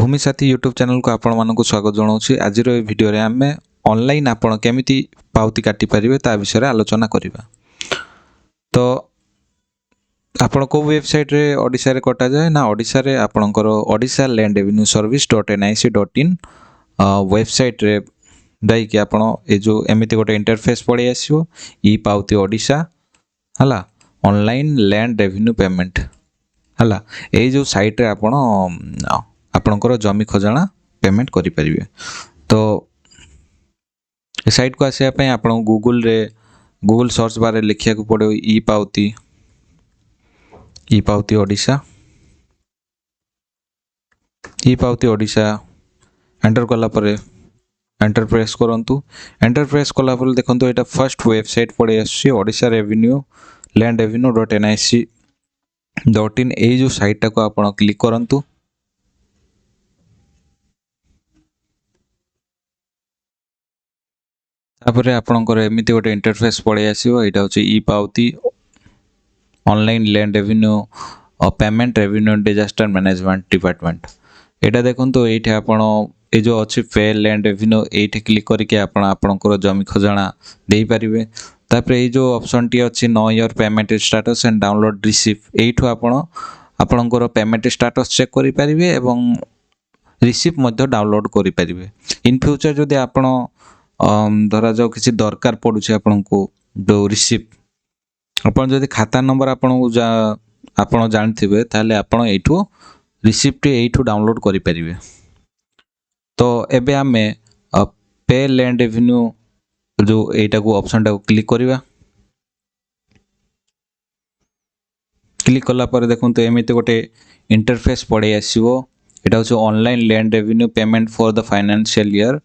भूमि साथी YouTube channel को आपण मानक स्वागत जनाऊँ। आज वीडियो रे आमे ऑनलाइन आपण केमिति पावती काटी पारिबे ता विषय आलोचना करिबा। तो आपण को वेबसाइट रे ओडिसा रे कटा जाए ना ओडिसा रे आपणकर ओडिसा लैंड रेवेन्यू सर्विस.nic.in वेबसाइट रे जाई कि आपण ए जो एमिति गोटे इंटरफेस पड़े आसीबो ई पावती ओडिसा हला ऑनलाइन लैंड रेवेन्यू पेमेंट हला ए जो साइट रे आपण आपणकर जमी खजाना पेमेंट करि परिबे। तो ए साइट को आसे पय आपण गूगल सर्च बार रे लिखिया को पड़ो ई पावती ओडिसा एंटर कला परे एंटर प्रेस करंतु। एंटर प्रेस कला परे देखंतु एटा फर्स्ट वेबसाइट पड़े आसी ओडिसा रेवेन्यू लैंड revenue.nic.in ए जो साइट को आपण क्लिक करंतु। तापर आपणकर एमिति गोटे इंटरफेस पड़े आसीबो। एटा होची ई पावती online land revenue payment revenue disaster management department. एटा देखंतु एठी आपण ए जो अछि पे लैंड रेवेन्यू एठी क्लिक करके आपण आपणकर जमी खजाना देई परिबे। तापर ए जो ऑप्शन टी अछि know your payment status and download receipt एठो आपणकर पेमेंट स्टेटस चेक करि परिबे एवं रिसीप्ट मध्ये डाउनलोड करि परिबे। इन फ्यूचर जदि आपण धरा जाओ किसी दरकार पड़ुछे आपन को जो रिसीप्ट आपन जदि खाता नंबर आपन जानथिबे ताले आपन एठो रिसीप्ट एठो डाउनलोड करि परिबे। तो एबे हमें पे लैंड रेवेन्यू जो एटा को ऑप्शन टा को क्लिक करिवा। क्लिक कला पर देखुन तो एमिते गोटे इंटरफेस पड़े आसीबो। एटा होछ online land revenue payment for the financial year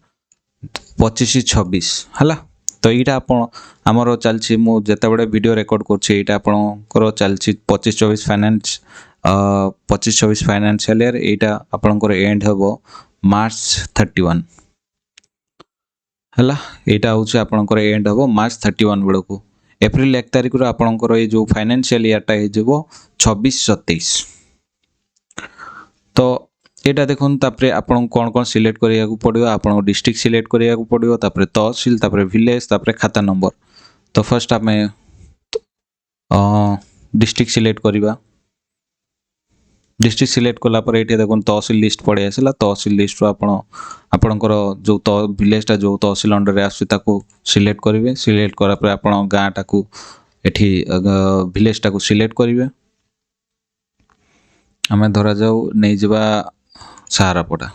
25-26 हला। तो एटा आपण हमरो चलछि मु जेते बडे वीडियो रिकॉर्ड करछि एटा आपणकर चलछि 25-24 फाइनेंशियल ईयर। एटा आपणकर एंड हबो मार्च 31 हला। एटा होछि आपणकर एंड हबो मार्च 31 बेलको अप्रैल 1 तारिख रो आपणकर ए जो फाइनेंशियल ईयर टा हे जेबो 26-27। तो एटा देखुन तापरे आपण कोन सिलेक्ट करिया को पड़ियो। आपण डिस्ट्रिक्ट सिलेक्ट करिया को पड़ियो तापरे तहसील तापरे विलेज तापरे खाता नंबर। तो फर्स्ट हमें डिस्ट्रिक्ट सिलेक्ट करिबा। डिस्ट्रिक्ट सिलेक्ट कला पर एठी देखुन तहसील लिस्ट पड़े आसला। तहसील लिस्ट रो आपणकर जो विलेज टा जो तहसील अंडर रे आसी ताको सिलेक्ट करिवे। सिलेक्ट करा पर आपण गां टाको एठी विलेज टाको सिलेक्ट करिवे। हमें धरा जाऊ नै जिबा सहारापड़ा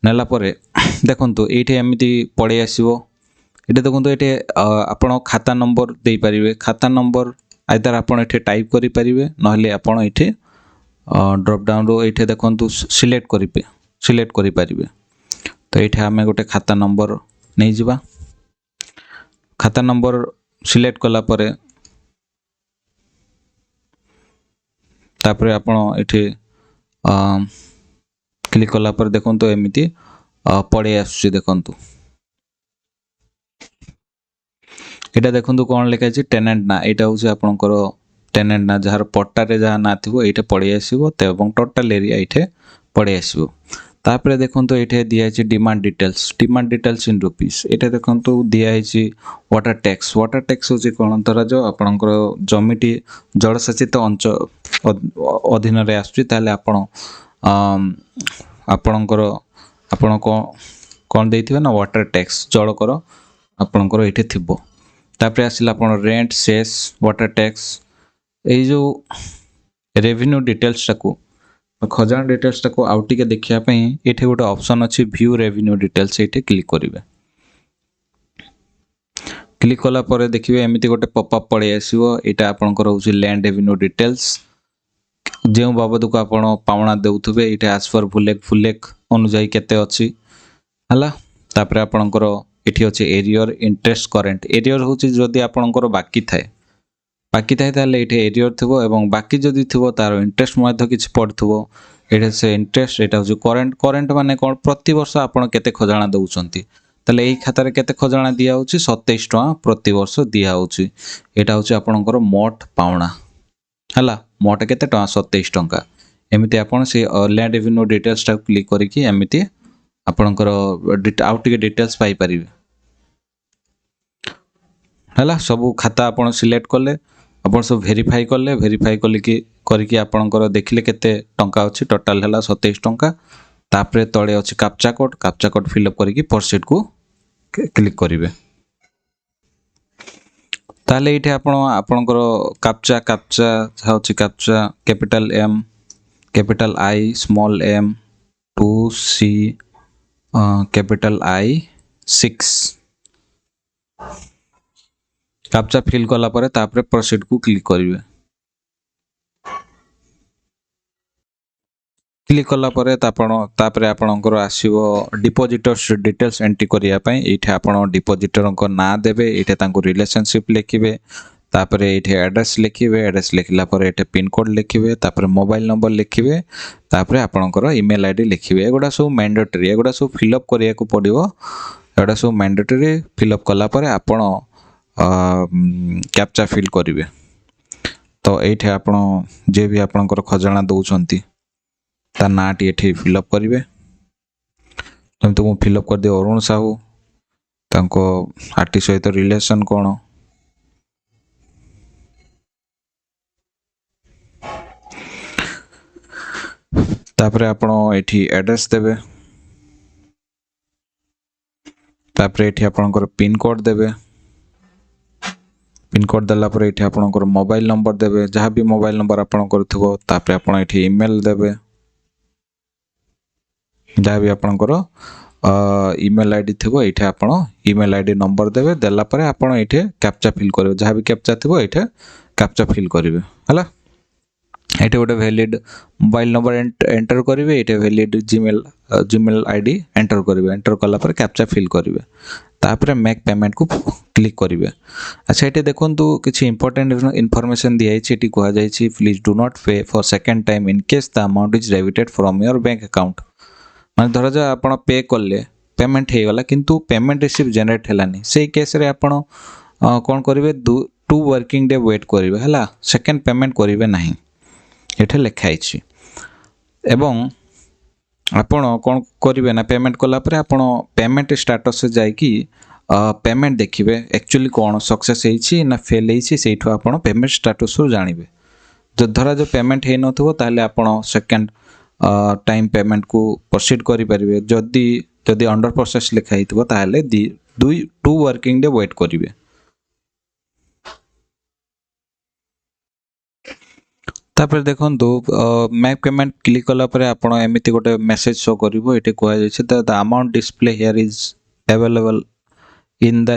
नेला परे देखंतु एठी एमिति पड़े आसीबो। एठी देखंतु एठी आपण खाता नंबर देई परिबे। खाता नंबर आइदर आपण एठी टाइप करि परिबे नहले आपण एठी ड्रॉप डाउन रो एठी देखंतु सिलेक्ट करि परिबे। तो एठी हमें गोटे खाता नंबर नै जिबा। खाता नंबर सिलेक्ट कला परे तापरे आपण एठी क्लिक कला पर देखंतु एमिति पड़े आसुछि। देखंतु एटा देखंतु कोन लिखा छि टेनेंट ना। एटा होछि आपनकर टेनेंट ना जहार पट्टा रे जहा ना थिबो एटा पड़े आसीबो एवं टोटल एरिया एठे पड़े आसीबो। तापरे देखंतु एठे दिया छि डिमांड डिटेल्स इन रुपीस। एटा देखंतु दिया छि वाटर टैक्स होछि कोन तरह जो आपनकर जमीटी जलसेचित अंचल अधीन रे आसुछि ताले आपण आपणकर आपण कोन देथिबे ना वाटर टैक्स जल कर आपणकर एठी थिबो। तापरे आसिला आपण रेंट सेस वाटर टैक्स ए जो रेवेन्यू डिटेल्स टाको खजाना डिटेल्स टाको आउटी के देखिया पई एठी गोटे ऑप्शन अछि व्यू रेवेन्यू डिटेल्स एठी क्लिक करिवे। क्लिक कला परे देखिबे एमिति गोटे पॉपअप पड़े आसीबो। एटा आपणकर होछि लैंड रेवेन्यू डिटेल्स जे बाबद को आपण पावना देउथबे एटे एज पर फुलेक अनुसार केते अछि हला। तापरे आपणकर एठी अछि एरियर इंटरेस्ट करेंट। एरियर होछि जदी आपणकर बाकी थाए ताले एठी एरियर थिबो एवं बाकी जदी थिबो तार इंटरेस्ट मध्ये किछ पड़थबो एठे से इंटरेस्ट। एटा होछि करेंट माने कोन प्रति वर्ष आपण केते खजाना दउचंती ताले एही खाता रे केते खजाना दिया होछि 27 टका प्रति वर्ष दिया होछि। एटा होछि आपणकर मोट पावना हला। मोट केते टका 27 टका। एमती आपण से लैंड रेवेन्यू डिटेल्स टा क्लिक करके एमती आपणकर आउट टिके डिटेल्स पाई परिबे हला सब खाता आपण सिलेक्ट कले आपण सब वेरीफाई कले कि करके आपणकर देखिले केते टंका अछि टोटल हला 27 टंका तापरे तळे अछि कैप्चा कोड फिल अप करके प्रोसीड को क्लिक करिवे ताले इथे आपणकर कैप्चा होछि captcha capital M capital I small M 2C capital I 6 captcha fill कला परे तापरे प्रोसीड को क्लिक करिवे क्लिक कला परे तापरे आपणकर आसीबो डिपॉजिटर्स डिटेल्स एंट्री करिया पई एठे आपण डिपॉजिटर को ना देबे एठे तांको रिलेशनशिप लिखिबे तापरे एठे एड्रेस लिखिबे एड्रेस लिखला परे एठे पिन कोड लिखिबे तापरे मोबाइल नंबर लिखिबे तापरे आपणकर ईमेल आईडी लिखिबे एगुडा सब मैंडेटरी एगुडा सब फिल अप करिया को पड़िबो एगुडा सब मैंडेटरी फिल अप कला परे आपण कैप्चा फिल करिवे तो एठे आपण जे भी आपणकर खजाना दउछंती ता नाटी एठी फिल अप करिवे तो मु फिल अप कर दे अरुण साहू तांको आर्टिस्ट सहित रिलेशन कोन तापरे आपण एठी एड्रेस देबे तापरे एठी आपणकर पिन कोड देबे पिन कोड दला पर एठी आपणकर मोबाइल नंबर देबे जहां भी मोबाइल नंबर आपण करथबो तापरे आपण एठी ईमेल देबे जहां भी आपणकर ईमेल आईडी थिबो एठी आपण ईमेल आईडी नंबर देबे देला पर आपण एठी कैप्चा फिल करबे जहां भी कैप्चा थिबो एठी कैप्चा फिल करबे हला एठी गोटे वैलिड मोबाइल नंबर एंटर करिवे एठी वैलिड जीमेल आईडी एंटर करिवे एंटर कला पर कैप्चा फिल करिवे तापरे मेक पेमेंट को क्लिक करिवे अच्छा एठी देखंतु किछि इंपोर्टेंट इन्फॉर्मेशन दिया छै एठी कहआ जाय छै प्लीज डू नॉट पे for second time in case the amount is debited from your bank account माने धरा जा आपण पे करले पेमेंट हे गला किंतु पेमेंट रिसीव जनरेट हेलानी सेही केस रे आपण कोन करिवे 2 वर्किंग डे वेट करिवे हला सेकंड पेमेंट करिवे नाही एठे लिखाई छी एवं आपण कोन करिवे ना पेमेंट कला परे आपण पेमेंट स्टेटस से जाय कि पेमेंट देखिबे एक्चुअली कोन सक्सेस हेछि ना फेल हेछि सेठो आपण पेमेंट स्टेटस रु जानिबे जो धरा जो पेमेंट हे नथबो ताले आपण सेकंड टाइम पेमेंट को प्रोसीड करि परिबे जदी अंडर प्रोसेस लिखा हितबो ताले 2 वर्किंग डे वेट करिवे तापर देखंतु मेक पेमेंट क्लिक कला परे आपण एमिति गोटे मेसेज शो करिवो एटे कहआ जाय छै the amount display here is available in the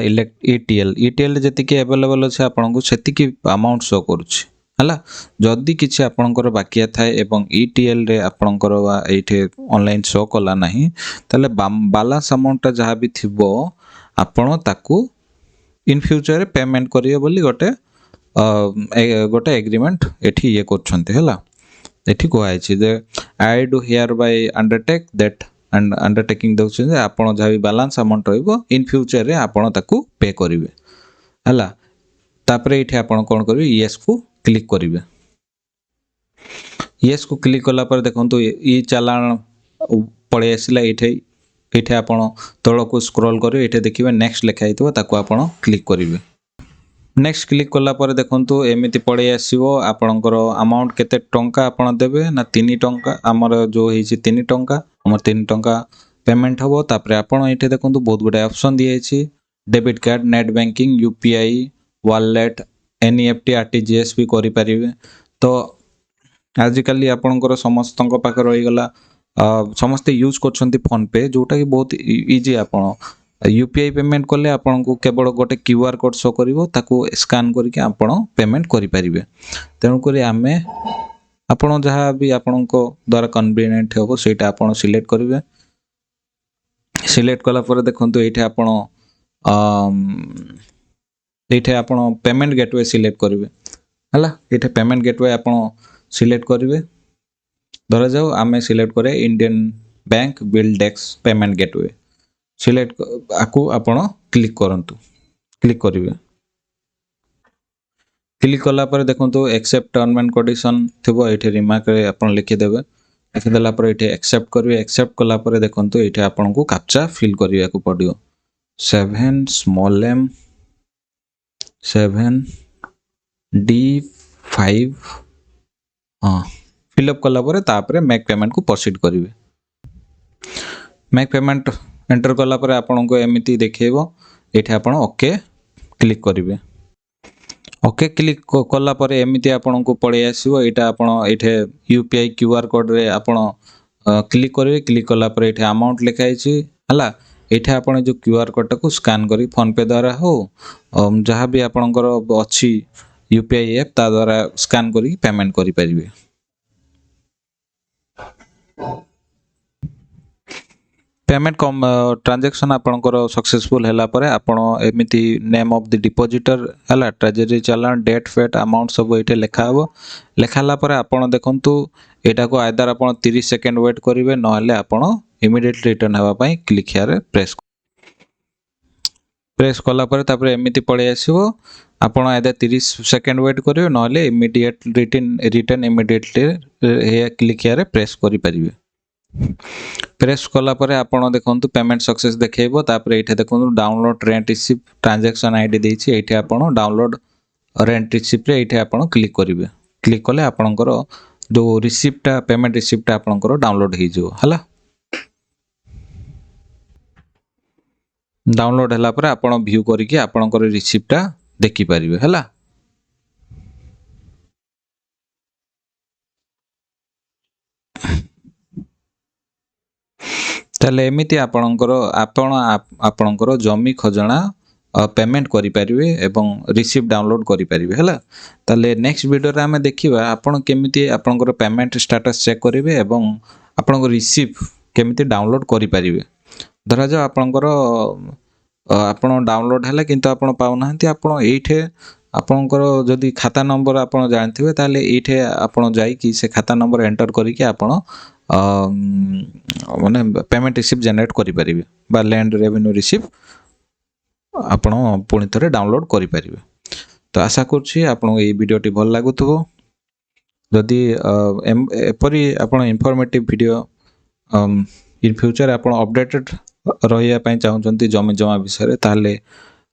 ETL जति के अवेलेबल छै आपण को सेति की अमाउंट शो करूछि हला जदी किछि आपणकर बाकिया थाए एवं ETL रे आपणकर एठे ऑनलाइन शो कला नाही तले बैलेंस अमाउंट जहा भी थिबो आपण ताकू इन फ्यूचर रे पेमेंट करियो बोली गोटे एग्रीमेंट एठी ये करछन्ते हला एठी कहै छै जे I do hereby undertake that and undertaking दउछ जे आपण जहा भी बैलेंस अमाउंट रहइबो इन फ्यूचर रे आपण ताकू पे करिवे हला तापरे एठी आपण कोन करिवे यस को क्लिक करिवे यस को क्लिक कला पर देखंतु ई चालान पळे आसिला एठे आपण तळ को स्क्रॉल करिवे एठे देखिबे नेक्स्ट लिखा हितबो ताकू आपण क्लिक करिवे नेक्स्ट क्लिक कला पर देखंतु एमिति पळे आसीबो आपणकर अमाउंट केते टंका आपण देबे ना 3 टंका हमर जो हेछि 3 टंका हमर 3 टंका पेमेंट हबो तापरे आपण एठे देखंतु बहुत गुडा ऑप्शन दिए छि debit card net banking UPI wallet NEFT RTGS भी करि परिबे तो आजिकली आपणकर समस्तक पाखे रही गला समस्ते यूज करछन्ती फोन पे जोटा कि बहुत इजी आपण यूपीआई पेमेंट कले आपन को केवल गोटे क्यूआर कोड शो करिवो ताको स्कैन करके आपण पेमेंट करि परिबे तेनु करी आमे आपण जहां भी आपण को द्वारा कन्वीनियंट होबो सेटा आपण सिलेक्ट करिवे सिलेक्ट कला पर देखंतु एठे आपण पेमेंट गेटवे सिलेक्ट करिवे हला एठे पेमेंट गेटवे आपण सिलेक्ट करिवे धरा जाओ आमे सिलेक्ट करे Indian bank BillDesk payment gateway select आकु आपण क्लिक करंतु क्लिक करिवे क्लिक कला पर देखो एक्सेप्ट टर्म एंड कंडीशन थो ये रिमार्क आप लिखिदेवे लिखिदेला ये एक्सेप्ट करेंगे एक्सेप्ट कला देखो ये आपन को कैप्चा फिल करने को पड़ो 7 स्मॉल m 7 D5 हाँ फिलअप कला मेक पेमेंट को प्रोसीड करेंगे मेक पेमेंट एंटर कला आपन को एमती देखेबो ये आपन ओके क्लिक करेंगे ओके क्लिक कला पर एमती आपन को पड़े आसो यहाँ आपन ये यूपीआई क्यूआर कोड रे आपन क्लिक करेंगे क्लिक कला पर ये अमाउंट लिखाई है ये आपन जो क्यूआर कोड को स्कैन करी फोन पे द्वारा हो जहाँ भी आपनकर अच्छी यूपीआई ऐप ता द्वारा स्कैन करी पेमेंट करि परिबे पेमेंट कम ट्रांजैक्शन आपनकर सक्सेसफुल हैला परे आपण एमिति नेम ऑफ द डिपॉजिटर हला ट्रेजरी चालान डेट फेट अमाउंट सब एटे लेखा हबो लेखाला परे आपण देखंतु एटा को आइदर आपण 30 सेकंड वेट करिवे नहले आपण इमीडिएटली रिटर्न हेबा पई क्लिक हियर प्रेस कला परे तापरे एमिति पळे आसीबो आपण आइदर 30 सेकंड वेट करिवे नहले इमीडिएट रिटर्न इमीडिएटली हे क्लिक हियर प्रेस करि परिबे प्रेस कला परे आपण देखंतु पेमेंट सक्सेस देखेबो तापरे एठे देखंतु download rent receipt transaction ID देछि एठे आपण डाउनलोड रेंट रिसिप्ट रे एठे आपण क्लिक करिवे क्लिक कले आपणकर जो रिसिप्ट पेमेंट रिसिप्ट आपणकर डाउनलोड हे जो हला डाउनलोड हला परे आपण व्यू करिके आपणकर रिसिप्ट देखि परिवे हला ताले एमिति आपणकर जमी खजना पेमेंट करि परिवे एवं रिसिप्ट डाउनलोड करि परिवे हला ताले नेक्स्ट वीडियो रे हमें देखिबा आपण केमिति आपणकर पेमेंट स्टेटस चेक करिवे एवं आपणकर रिसिप्ट केमिति डाउनलोड करि परिवे धरा जा आपणकर आपण डाउनलोड हला किंतु आपण पाउ नाहंती आपण एठे आपणकर जदि खाता नंबर आपण जानथिबे ताले एठे आपण जाई कि से खाता नंबर एंटर करि कि आपण माने पेमेंट रिसिप्ट जनरेट करि परिबे बा लैंड रेवेन्यू रिसिप्ट आपण पुणी थरे डाउनलोड करि परिबे तो आशा करछि आपण ए वीडियोटी भल लागुथबो जदि एपरि आपण इंफॉर्मेटिव वीडियो इन फ्यूचर आपण अपडेटेड रहिया पई चाहउचंती जमी जमा विषय ताले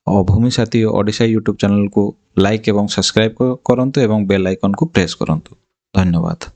भूमि साथी ओडिशा यूट्यूब चैनल को लाइक एवं सब्सक्राइब करंतु एवं बेल आइकन को प्रेस करंतु धन्यवाद।